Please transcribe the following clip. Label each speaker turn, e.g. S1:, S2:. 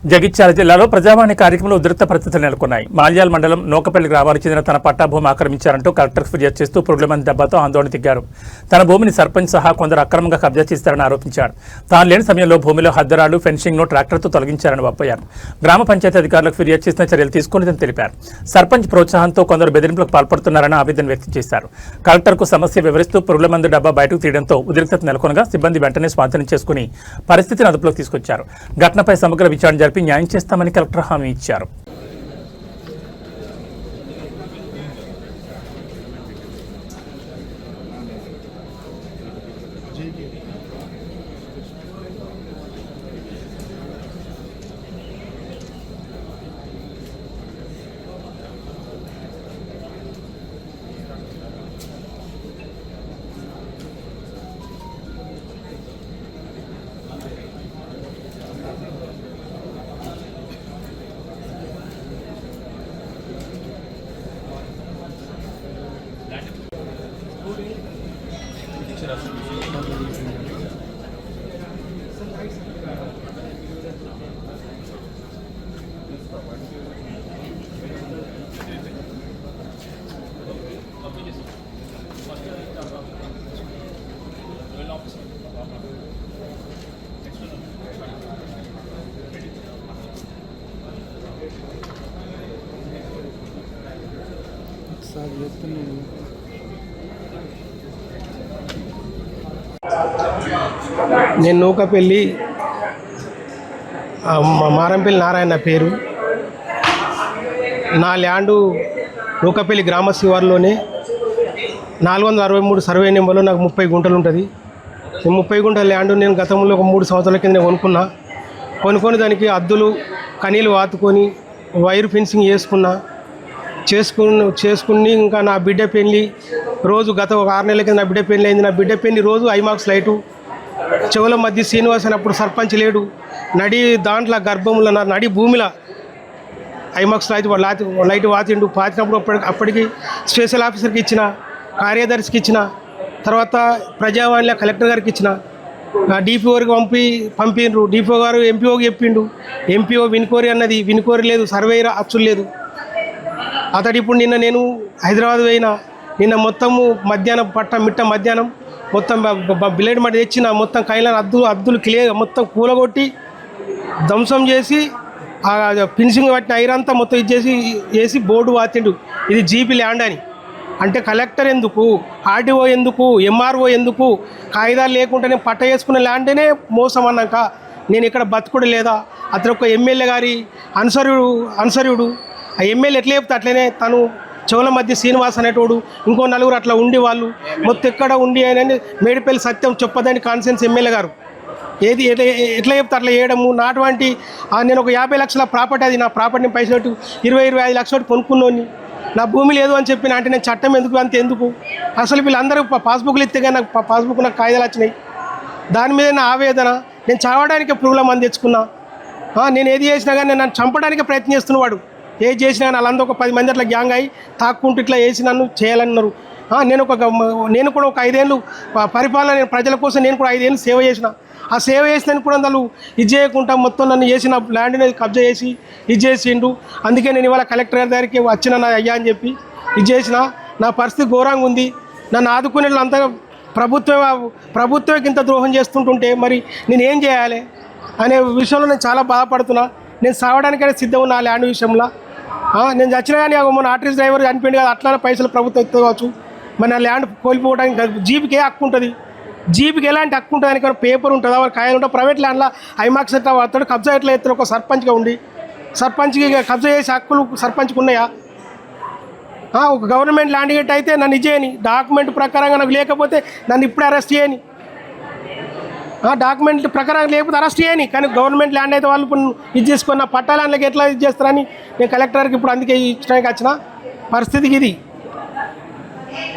S1: జగిత్యాల జిల్లాలో ప్రజావాణి కార్యక్రమంలో ఉద్రిక్త పరిస్థితులు నెలకొన్నాయి. మాల్యాల్ మండలం నూకపల్లి గ్రామానికి చెందిన తన పట్టా భూమి ఆక్రమించారంటూ కలెక్టర్ ఫిర్యాదు చేస్తూ పురుగులమంది దెబ్బతో ఆందోళన దిగారు. తన భూమిని సర్పంచ్ సహా కొందరు అక్రమంగా కబ్జా చేస్తారని ఆరోపించారు. తాను లేని సమయంలో భూమిలో హద్దరాలు, ఫెన్సింగ్ను ట్రాక్టర్తో తొలగించారని వాపోయారు. గ్రామ పంచాయతీ అధికారులకు ఫిర్యాదు చేసిన చర్యలు తీసుకునేదని తెలిపారు. సర్పంచ్ ప్రోత్సాహంతో కొందరు బెదిరింపులకు పాల్పడుతున్నారని ఆవేదన వ్యక్తం చేశారు. కలెక్టర్కు సమస్య వివరిస్తూ పురుగులమందు డబ్బా బయటకు తీయడంతో ఉద్రిక్తత నెలకొనగా సిబ్బంది వెంటనే స్వాధీనం చేసుకుని పరిస్థితిని అదుపులోకి తీసుకొచ్చారు. ఘటనపై సమగ్ర విచారణ జరిపి న్యాయం చేస్తామని కలెక్టర్ హామీ ఇచ్చారు.
S2: నేను నూకపల్లి మారంపల్లి నారాయణ పేరు. నా ల్యాండు నూకపల్లి గ్రామ శివారులోనే 463 సర్వే నెంబర్లో నాకు 30 గుంటలు ఉంటుంది. ఈ 30 గుంటల ల్యాండు నేను గతంలో ఒక 3 సంవత్సరాల కింద కొనుక్కొని దానికి అద్దులు కనీలు వాతుకొని వైర్ ఫెన్సింగ్ చేసుకుని ఇంకా నా బిడ్డ పెళ్ళి రోజు గత ఒక 6 నెలల కింద నా బిడ్డ పెళ్ళి అయింది. నా బిడ్డ పెళ్ళి రోజు ఐమాక్స్ లైటు చెవుల మధ్య శ్రీనివాస్ అప్పుడు సర్పంచ్ లేడు. దాంట్లో గర్భంలో నడి భూమిలో ఐమాక్స్ లైట్ వాతిండు. పాతినప్పుడు అప్పటికి స్పెషల్ ఆఫీసర్కి ఇచ్చిన, కార్యదర్శికి ఇచ్చిన, తర్వాత ప్రజావాణిలో కలెక్టర్ గారికి ఇచ్చిన, డిపిఓకి పంపిండ్రు. డిపిఓ గారు ఎంపీఓకి చెప్పిండు. ఎంపీఓ వినుకోరి అన్నది, వినుకోరి లేదు, సర్వే అచ్చులు లేదు. అతడు ఇప్పుడు నేను హైదరాబాద్ పోయినా, నిన్న మొత్తము మధ్యాహ్నం మొత్తం బ్లేడ్ మట్టి తెచ్చిన మొత్తం కైలాన్ అద్దులు క్లియర్ మొత్తం కూలగొట్టి ధ్వంసం చేసి ఆ ఫినిషింగ్ పట్టిన ఐరంతా మొత్తం వేసి బోర్డు వాతిండు. ఇది జీపీ ల్యాండ్ అని. అంటే కలెక్టర్ ఎందుకు, ఆర్డీఓ ఎందుకు, ఎంఆర్ఓ ఎందుకు, కాగితాలు లేకుండానే పట్ట వేసుకున్న ల్యాండేనే మోసం అన్నాక నేను ఇక్కడ బతుకుడు లేదా? అతను ఒక ఎమ్మెల్యే గారి అనుసరుడు. ఆ ఎమ్మెల్యే ఎట్లా చెప్తే అట్లనే తను చెవుల మధ్య శ్రీనివాస్ అనేటోడు, ఇంకో నలుగురు అట్లా ఉండి వాళ్ళు మొత్తం ఎక్కడ ఉండి అని మేడిపల్లి సత్యం చెప్పదని కాన్సెన్స్ ఎమ్మెల్యే గారు ఏది ఎట్లా చెప్తే అట్లా చేయడము. నాటువంటి నేను ఒక 50 లక్షల ప్రాపర్టీ, అది నా ప్రాపర్టీని పైసలు 20-25 లక్షలు కొనుక్కున్నోని నా భూమి లేదు అని చెప్పిన అంటే నేను చట్టం ఎందుకు అసలు వీళ్ళందరూ పాస్బుక్లు ఇస్తే కానీ నాకు పాస్బుక్ నాకు కాగితాలు వచ్చినాయి. దాని మీద నా ఆవేదన. నేను చావడానికి పురుగుల మంది తెచ్చుకున్నా. నేను ఏది చేసినా కానీ నన్ను చంపడానికి ప్రయత్నం చేస్తున్నవాడు. ఏది చేసినా వాళ్ళందరూ ఒక 10 మంది అట్లా గ్యాంగ్ అయ్యి తాక్కుంటూ ఇట్లా వేసి నన్ను చేయాలన్నారు. నేను కూడా ఒక 5 ఏళ్ళు పరిపాలన, నేను ప్రజల కోసం నేను కూడా 5 ఏళ్ళు సేవ చేసిన. ఆ సేవ చేసినాను కూడా వాళ్ళు ఇది చేయకుండా మొత్తం నన్ను చేసిన ల్యాండ్ని కబ్జా చేసి ఇది చేసిండు. అందుకే నేను ఇవాళ కలెక్టర్ గారి దగ్గరికి వచ్చిన నా అయ్యా అని చెప్పి ఇది చేసిన. నా పరిస్థితి ఘోరంగా ఉంది. నన్ను ఆదుకునే వాళ్ళంతా ప్రభుత్వం ఇంత ద్రోహం చేస్తుంటుంటే మరి నేను ఏం చేయాలి అనే విషయంలో నేను చాలా బాధపడుతున్నా. నేను సావడానికైనా సిద్ధం ఉన్నా. ల్యాండ్ విషయంలో నేను చచ్చినా కానీ మన ఆర్టీసీ డ్రైవర్ చనిపోయింది కదా, అట్లానే పైసలు ప్రభుత్వం ఎత్తుకోవచ్చు. మరి నా ల్యాండ్ కోల్పోవడానికి జీపీకి ఏ హక్కు ఉంటుంది? జీపీకి ఎలాంటి హక్కు ఉంటుంది? దానికి పేపర్ ఉంటుందా, వారి కాయలు ఉంటా? ప్రైవేట్ ల్యాండ్లో ఐమాక్స్ ఎట్లా అతడు కబ్జా ఎట్లా ఎత్తారు? ఒక సర్పంచ్గా ఉండి సర్పంచ్కి కబ్జా చేసే హక్కులు సర్పంచ్కి ఉన్నాయా? ఒక గవర్నమెంట్ ల్యాండ్ గేట్ అయితే నన్ను ఇచ్చేయని, డాక్యుమెంట్ ప్రకారంగా నాకు లేకపోతే నన్ను ఇప్పుడే అరెస్ట్ చేయని, డాక్యుమెంట్ ప్రకారం లేకపోతే అరెస్ట్ చేయని. కానీ గవర్నమెంట్ ల్యాండ్ అయితే వాళ్ళు ఇది చేసుకున్న పట్టా ల్యాండ్లకి ఎట్లా ఇది చేస్తారని నేను కలెక్టర్కి ఇప్పుడు అందుకే ఇచ్చడానికి వచ్చిన పరిస్థితికి ఇది.